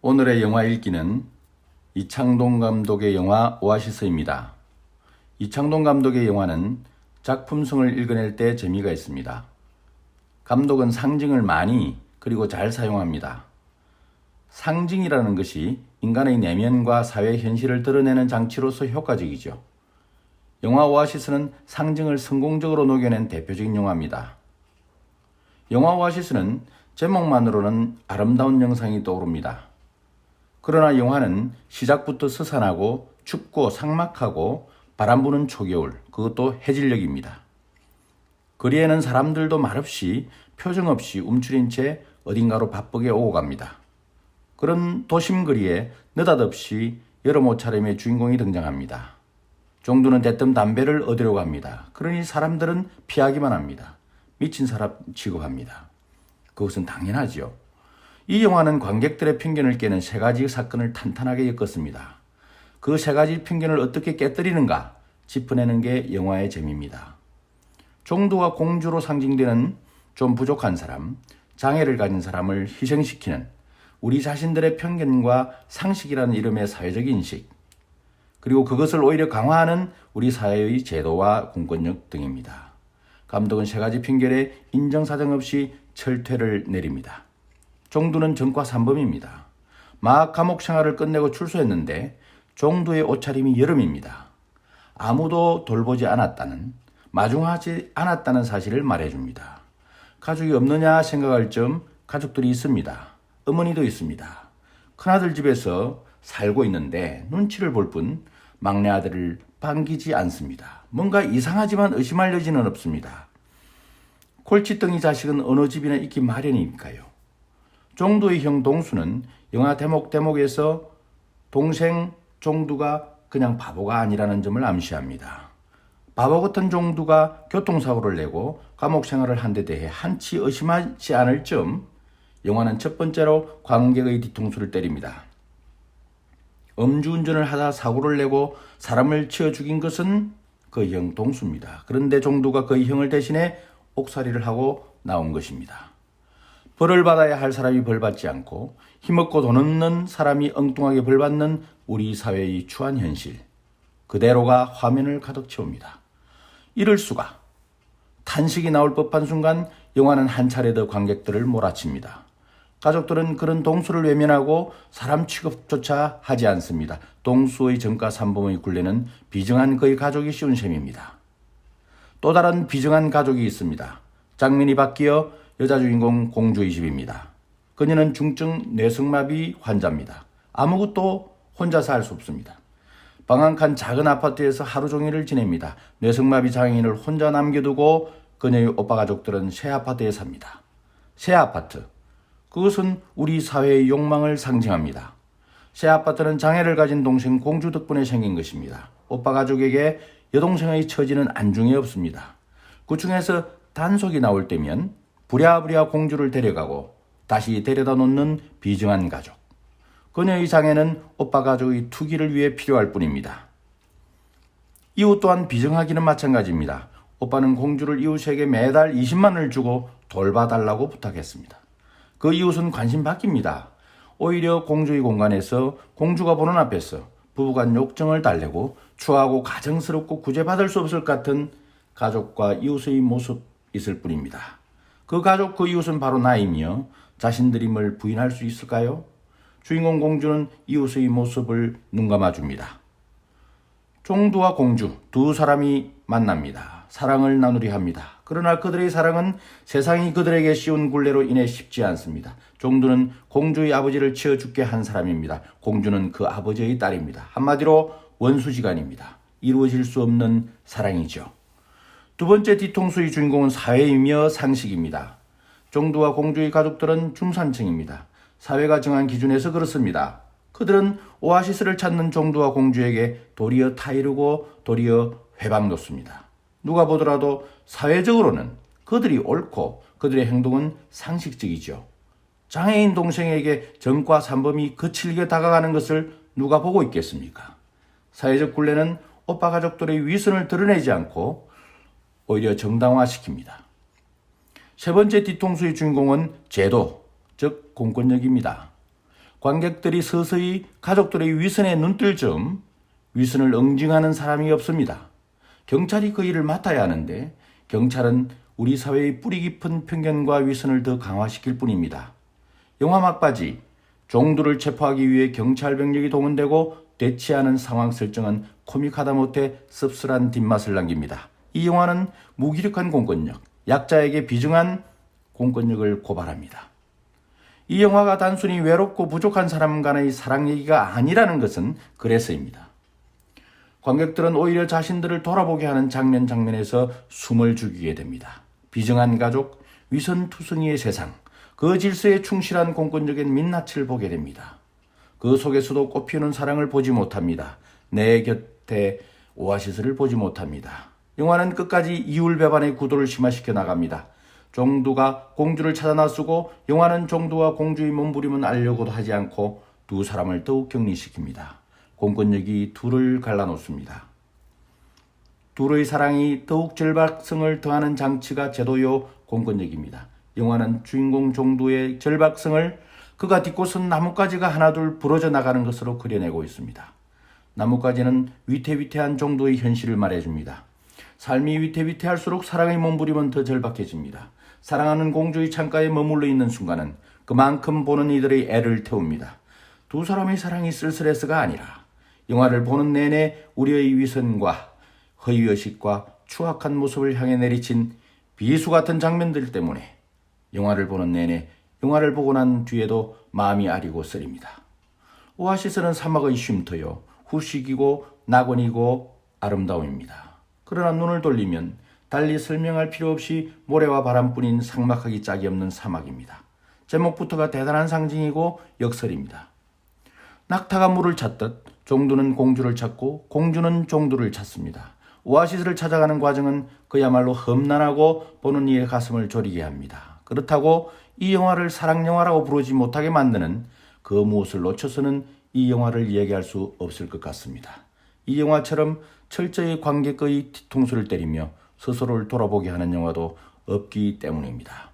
오늘의 영화 읽기는 이창동 감독의 영화 오아시스입니다. 이창동 감독의 영화는 작품성을 읽어낼 때 재미가 있습니다. 감독은 상징을 많이 그리고 잘 사용합니다. 상징이라는 것이 인간의 내면과 사회 현실을 드러내는 장치로서 효과적이죠. 영화 오아시스는 상징을 성공적으로 녹여낸 대표적인 영화입니다. 영화 오아시스는 제목만으로는 아름다운 영상이 떠오릅니다. 그러나 영화는 시작부터 스산하고 춥고 삭막하고 바람 부는 초겨울, 그것도 해질녘입니다. 거리에는 사람들도 말없이 표정 없이 움츠린 채 어딘가로 바쁘게 오고 갑니다. 그런 도심 거리에 느닷없이 여름 옷차림의 주인공이 등장합니다. 종두는 대뜸 담배를 얻으려고 합니다. 그러니 사람들은 피하기만 합니다. 미친 사람 취급합니다. 그것은 당연하지요. 이 영화는 관객들의 편견을 깨는 세 가지 사건을 탄탄하게 엮었습니다. 그 세 가지 편견을 어떻게 깨뜨리는가 짚어내는 게 영화의 재미입니다. 종두와 공주로 상징되는 좀 부족한 사람, 장애를 가진 사람을 희생시키는 우리 자신들의 편견과 상식이라는 이름의 사회적 인식, 그리고 그것을 오히려 강화하는 우리 사회의 제도와 공권력 등입니다. 감독은 세 가지 편견에 인정사정 없이 철퇴를 내립니다. 종두는 전과 3범입니다. 막 감옥 생활을 끝내고 출소했는데 종두의 옷차림이 여름입니다. 아무도 돌보지 않았다는, 마중하지 않았다는 사실을 말해줍니다. 가족이 없느냐 생각할 점 가족들이 있습니다. 어머니도 있습니다. 큰아들 집에서 살고 있는데 눈치를 볼 뿐 막내 아들을 반기지 않습니다. 뭔가 이상하지만 의심할 여지는 없습니다. 골칫덩이 자식은 어느 집이나 있기 마련이니까요. 종두의 형 동수는 영화 대목에서 동생 종두가 그냥 바보가 아니라는 점을 암시합니다. 바보 같은 종두가 교통사고를 내고 감옥 생활을 한 데 대해 한치 의심하지 않을 점, 영화는 첫 번째로 관객의 뒤통수를 때립니다. 음주운전을 하다 사고를 내고 사람을 치어 죽인 것은 그 형 동수입니다. 그런데 종두가 그 형을 대신해 옥살이를 하고 나온 것입니다. 벌을 받아야 할 사람이 벌 받지 않고 힘없고 돈 없는 사람이 엉뚱하게 벌 받는 우리 사회의 추한 현실, 그대로가 화면을 가득 채웁니다. 이럴 수가. 탄식이 나올 법한 순간 영화는 한 차례 더 관객들을 몰아칩니다. 가족들은 그런 동수를 외면하고 사람 취급조차 하지 않습니다. 동수의 전과 3범의 굴레는 비정한 그의 가족이 씌운 셈입니다. 또 다른 비정한 가족이 있습니다. 장면이 바뀌어 여자 주인공 공주의 집입니다. 그녀는 중증 뇌성마비 환자입니다. 아무것도 혼자서 할 수 없습니다. 방 한 칸 작은 아파트에서 하루 종일을 지냅니다. 뇌성마비 장애인을 혼자 남겨두고 그녀의 오빠 가족들은 새 아파트에 삽니다. 새 아파트. 그것은 우리 사회의 욕망을 상징합니다. 새 아파트는 장애를 가진 동생 공주 덕분에 생긴 것입니다. 오빠 가족에게 여동생의 처지는 안중에 없습니다. 그 중에서 단속이 나올 때면 부랴부랴 공주를 데려가고 다시 데려다 놓는 비정한 가족. 그녀의 장애는 오빠 가족의 투기를 위해 필요할 뿐입니다. 이웃 또한 비정하기는 마찬가지입니다. 오빠는 공주를 이웃에게 매달 20만 원을 주고 돌봐달라고 부탁했습니다. 그 이웃은 관심 바뀝니다. 오히려 공주의 공간에서 공주가 보는 앞에서 부부간 욕정을 달래고 추하고 가정스럽고 구제받을 수 없을 것 같은 가족과 이웃의 모습 있을 뿐입니다. 그 가족, 그 이웃은 바로 나이며 자신들임을 부인할 수 있을까요? 주인공 공주는 이웃의 모습을 눈감아줍니다. 종두와 공주 두 사람이 만납니다. 사랑을 나누려 합니다. 그러나 그들의 사랑은 세상이 그들에게 씌운 굴레로 인해 쉽지 않습니다. 종두는 공주의 아버지를 치어 죽게 한 사람입니다. 공주는 그 아버지의 딸입니다. 한마디로 원수지간입니다. 이루어질 수 없는 사랑이죠. 두 번째 뒤통수의 주인공은 사회이며 상식입니다. 종두와 공주의 가족들은 중산층입니다. 사회가 정한 기준에서 그렇습니다. 그들은 오아시스를 찾는 종두와 공주에게 도리어 타이르고 도리어 회방 놓습니다. 누가 보더라도 사회적으로는 그들이 옳고 그들의 행동은 상식적이죠. 장애인 동생에게 전과 3범이 거칠게 다가가는 것을 누가 보고 있겠습니까? 사회적 굴레는 오빠 가족들의 위선을 드러내지 않고 오히려 정당화시킵니다. 세 번째 뒤통수의 주인공은 제도, 즉 공권력입니다. 관객들이 서서히 가족들의 위선에 눈뜰 즈음 위선을 응징하는 사람이 없습니다. 경찰이 그 일을 맡아야 하는데 경찰은 우리 사회의 뿌리 깊은 편견과 위선을 더 강화시킬 뿐입니다. 영화 막바지 종두를 체포하기 위해 경찰 병력이 동원되고 대치하는 상황 설정은 코믹하다 못해 씁쓸한 뒷맛을 남깁니다. 이 영화는 무기력한 공권력, 약자에게 비정한 공권력을 고발합니다. 이 영화가 단순히 외롭고 부족한 사람 간의 사랑 얘기가 아니라는 것은 그래서입니다. 관객들은 오히려 자신들을 돌아보게 하는 장면에서 숨을 죽이게 됩니다. 비정한 가족, 위선투성이의 세상, 그 질서에 충실한 공권력의 민낯을 보게 됩니다. 그 속에서도 꽃피우는 사랑을 보지 못합니다. 내 곁에 오아시스를 보지 못합니다. 영화는 끝까지 이율배반의 구도를 심화시켜 나갑니다. 종두가 공주를 찾아 나서고 영화는 종두와 공주의 몸부림은 알려고도 하지 않고 두 사람을 더욱 격리시킵니다. 공권력이 둘을 갈라놓습니다. 둘의 사랑이 더욱 절박성을 더하는 장치가 제도요 공권력입니다. 영화는 주인공 종두의 절박성을 그가 딛고 선 나뭇가지가 하나둘 부러져 나가는 것으로 그려내고 있습니다. 나뭇가지는 위태위태한 종두의 현실을 말해줍니다. 삶이 위태위태할수록 사랑의 몸부림은 더 절박해집니다. 사랑하는 공주의 창가에 머물러 있는 순간은 그만큼 보는 이들의 애를 태웁니다. 두 사람의 사랑이 쓸쓸해서가 아니라 영화를 보는 내내 우리의 위선과 허위의식과 추악한 모습을 향해 내리친 비수 같은 장면들 때문에 영화를 보는 내내 영화를 보고 난 뒤에도 마음이 아리고 쓰립니다. 오아시스는 사막의 쉼터요, 후식이고 낙원이고 아름다움입니다. 그러나 눈을 돌리면 달리 설명할 필요 없이 모래와 바람뿐인 삭막하기 짝이 없는 사막입니다. 제목부터가 대단한 상징이고 역설입니다. 낙타가 물을 찾듯 종두는 공주를 찾고 공주는 종두를 찾습니다. 오아시스를 찾아가는 과정은 그야말로 험난하고 보는 이의 가슴을 졸이게 합니다. 그렇다고 이 영화를 사랑영화라고 부르지 못하게 만드는 그 무엇을 놓쳐서는 이 영화를 이야기할 수 없을 것 같습니다. 이 영화처럼 철저히 관객의 뒤통수를 때리며 스스로를 돌아보게 하는 영화도 없기 때문입니다.